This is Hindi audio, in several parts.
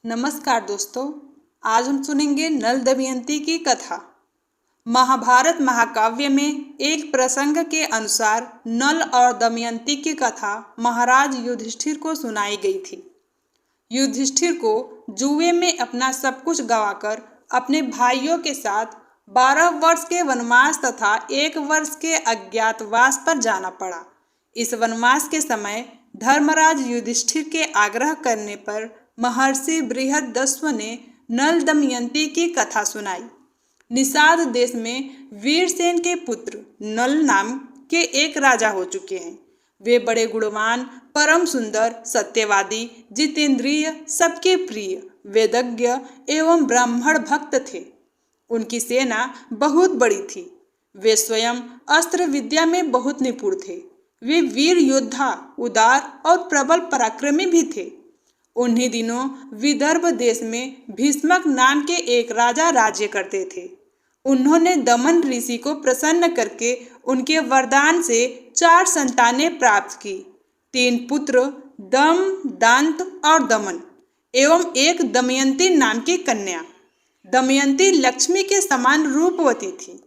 नमस्कार दोस्तों। आज हम सुनेंगे नल दमयंती की कथा। महाभारत महाकाव्य में एक प्रसंग के अनुसार नल और दमयंती की कथा महाराज युधिष्ठिर को सुनाई गई थी। युधिष्ठिर को जुए में अपना सब कुछ गंवाकर अपने भाइयों के साथ 12 वर्ष के वनवास तथा 1 वर्ष के अज्ञातवास पर जाना पड़ा। इस वनवास के समय धर्मराज युधिष्ठिर के आग्रह करने पर महर्षि बृहदस्व ने नल दमयंती की कथा सुनाई। निषाद देश में वीरसेन के पुत्र नल नाम के एक राजा हो चुके हैं। वे बड़े गुणवान, परम सुंदर, सत्यवादी, जितेंद्रिय, सबके प्रिय, वेदज्ञ एवं ब्राह्मण भक्त थे। उनकी सेना बहुत बड़ी थी। वे स्वयं अस्त्र विद्या में बहुत निपुण थे। वे वीर योद्धा, उदार और प्रबल पराक्रमी भी थे। उन्हीं दिनों विदर्भ देश में भीष्मक नाम के एक राजा राज्य करते थे। उन्होंने दमन ऋषि को प्रसन्न करके उनके वरदान से 4 संतानें प्राप्त की। 3 पुत्र दम, दांत और दमन एवं एक दमयंती नाम की कन्या। दमयंती लक्ष्मी के समान रूपवती थी।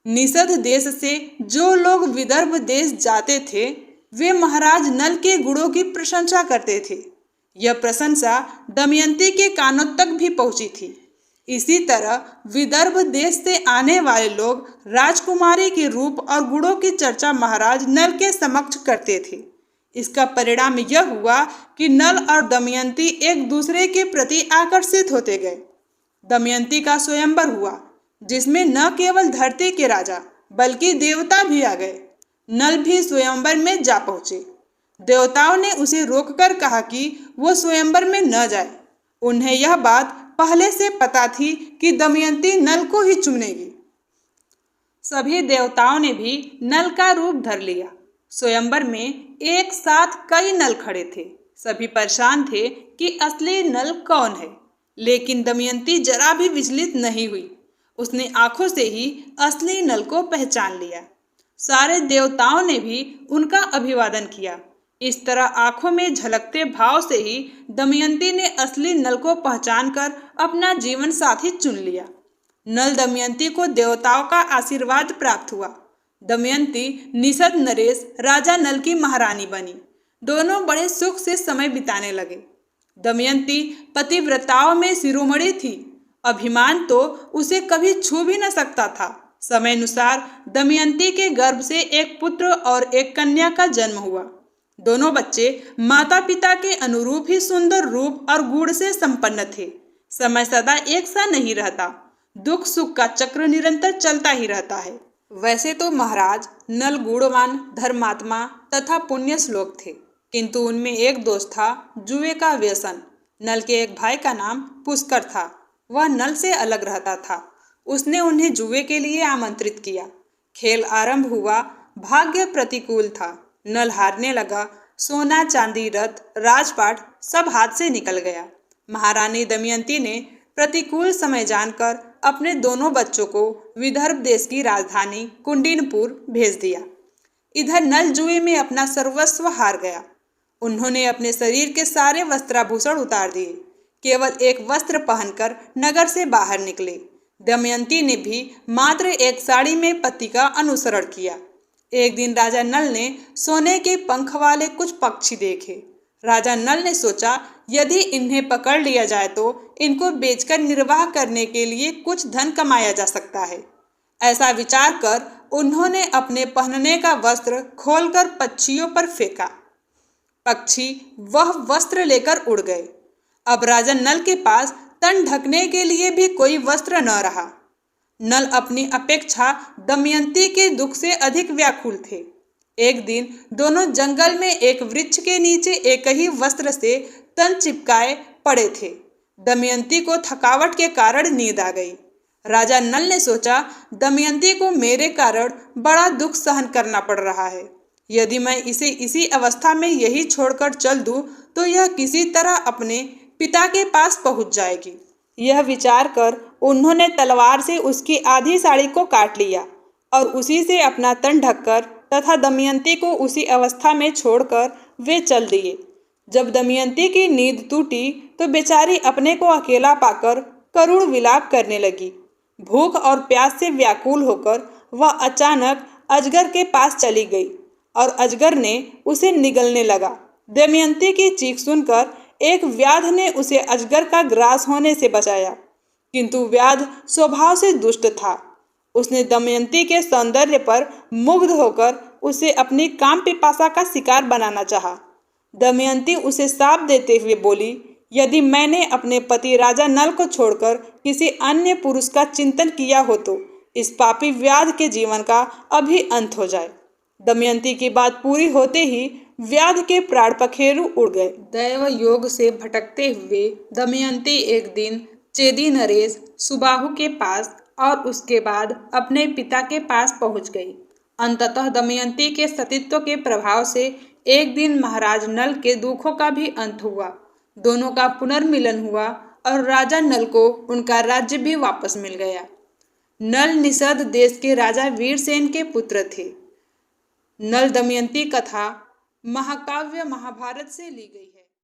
निषद देश से जो लोग विदर्भ देश जाते थे वे महाराज नल के गुणों की प्रशंसा करते थे। यह प्रशंसा दमयंती के कानों तक भी पहुंची थी। इसी तरह विदर्भ देश से आने वाले लोग राजकुमारी के रूप और गुणों की चर्चा महाराज नल के समक्ष करते थे। इसका परिणाम यह हुआ कि नल और दमयंती एक दूसरे के प्रति आकर्षित होते गए। दमयंती का स्वयंवर हुआ, जिसमें न केवल धरती के राजा बल्कि देवता भी आ गए। नल भी स्वयंवर में जा पहुंचे। देवताओं ने उसे रोककर कहा कि वो स्वयंवर में न जाए। उन्हें यह बात पहले से पता थी कि दमयंती नल को ही चुनेगी। सभी देवताओं ने भी नल का रूप धर लिया। स्वयंवर में एक साथ कई नल खड़े थे। सभी परेशान थे कि असली नल कौन है, लेकिन दमयंती जरा भी विचलित नहीं हुई। उसने आंखों से ही असली नल को पहचान लिया। सारे देवताओं ने भी उनका अभिवादन किया। इस तरह आंखों में झलकते भाव से ही दमयंती ने असली नल को पहचानकर अपना जीवन साथी चुन लिया। नल दमयंती को देवताओं का आशीर्वाद प्राप्त हुआ। दमयंती निषद नरेश राजा नल की महारानी बनी। दोनों बड़े सुख से समय बिताने लगे। दमयंती पतिव्रताओं में शिरोमणि थी। अभिमान तो उसे कभी छू भी न सकता था। समय अनुसार दमयंती के गर्भ से एक पुत्र और एक कन्या का जन्म हुआ। दोनों बच्चे माता पिता के अनुरूप ही सुंदर रूप और गुण से संपन्न थे। समय सदा एक सा नहीं रहता। दुख सुख का चक्र निरंतर चलता ही रहता है। वैसे तो महाराज नल गुणवान, धर्मात्मा तथा पुण्य श्लोक थे, किंतु उनमें एक दोष था, जुए का व्यसन। नल के एक भाई का नाम पुष्कर था। वह नल से अलग रहता था। उसने उन्हें जुए के लिए आमंत्रित किया। खेल आरंभ हुआ। भाग्य प्रतिकूल था। नल हारने लगा। सोना, चांदी, रथ, राजपाट सब हाथ से निकल गया। महारानी दमयंती ने प्रतिकूल समय जानकर अपने दोनों बच्चों को विदर्भ देश की राजधानी कुंडिनपुर भेज दिया। इधर नल जुए में अपना सर्वस्व हार गया। उन्होंने अपने शरीर के सारे वस्त्राभूषण उतार दिए। केवल एक वस्त्र पहनकर नगर से बाहर निकले। दमयंती ने भी मात्र एक साड़ी में पति का अनुसरण किया। एक दिन राजा नल ने सोने के पंख वाले कुछ पक्षी देखे। राजा नल ने सोचा, यदि इन्हें पकड़ लिया जाए तो इनको बेचकर निर्वाह करने के लिए कुछ धन कमाया जा सकता है। ऐसा विचार कर उन्होंने अपने पहनने का वस्त्र खोलकर पक्षियों पर फेंका। पक्षी वह वस्त्र लेकर उड़ गए। अब राजा नल के पास तन ढकने के लिए भी कोई वस्त्र न रहा। नल अपनी अपेक्षा दमयंती के दुख से अधिक व्याकुल थे। एक दिन दोनों जंगल में एक वृक्ष के नीचे एक ही वस्त्र से तन चिपकाए पड़े थे। दमयंती को थकावट के कारण नींद आ गई। राजा नल ने सोचा, दमयंती को मेरे कारण बड़ा दुख सहन करना पड़ रहा है। यदि मैं इसे इसी अवस्था में यही छोड़कर चल दूं तो यह किसी तरह अपने पिता के पास पहुंच जाएगी। यह विचार कर उन्होंने तलवार से उसकी आधी साड़ी को काट लिया और उसी से अपना तन ढककर तथा दमयंती को उसी अवस्था में छोड़कर वे चल दिए। जब दमयंती की नींद टूटी तो बेचारी अपने को अकेला पाकर करुण विलाप करने लगी। भूख और प्यास से व्याकुल होकर वह अचानक अजगर के पास चली गई और अजगर ने उसे निगलने लगा। दमयंती की चीख सुनकर एक व्याध ने उसे अजगर का ग्रास होने से बचाया, किंतु व्याध स्वभाव से दुष्ट था। उसने दमयंती के सौंदर्य पर मुग्ध होकर उसे अपनी काम पिपासा का शिकार बनाना चाहा। दमयंती उसे शाप देते हुए बोली, यदि मैंने अपने पति राजा नल को छोड़कर किसी अन्य पुरुष का चिंतन किया हो तो इस पापी व्याध के जीवन का अभी अंत हो जाए। दमयंती की बात पूरी होते ही व्याध के प्राण पखेरु उड़ गए। दैव योग से भटकते हुए दमयंती एक दिन चेदी नरेश सुबाहु के पास और उसके बाद अपने पिता के पास पहुंच गई। अंततः दमयंती के सतीत्व के प्रभाव से एक दिन महाराज नल के दुखों का भी अंत हुआ। दोनों का पुनर्मिलन हुआ और राजा नल को उनका राज्य भी वापस मिल गया। नल निषद देश के राजा वीरसेन के पुत्र थे। नल दमयंती कथा महाकाव्य महाभारत से ली गई है।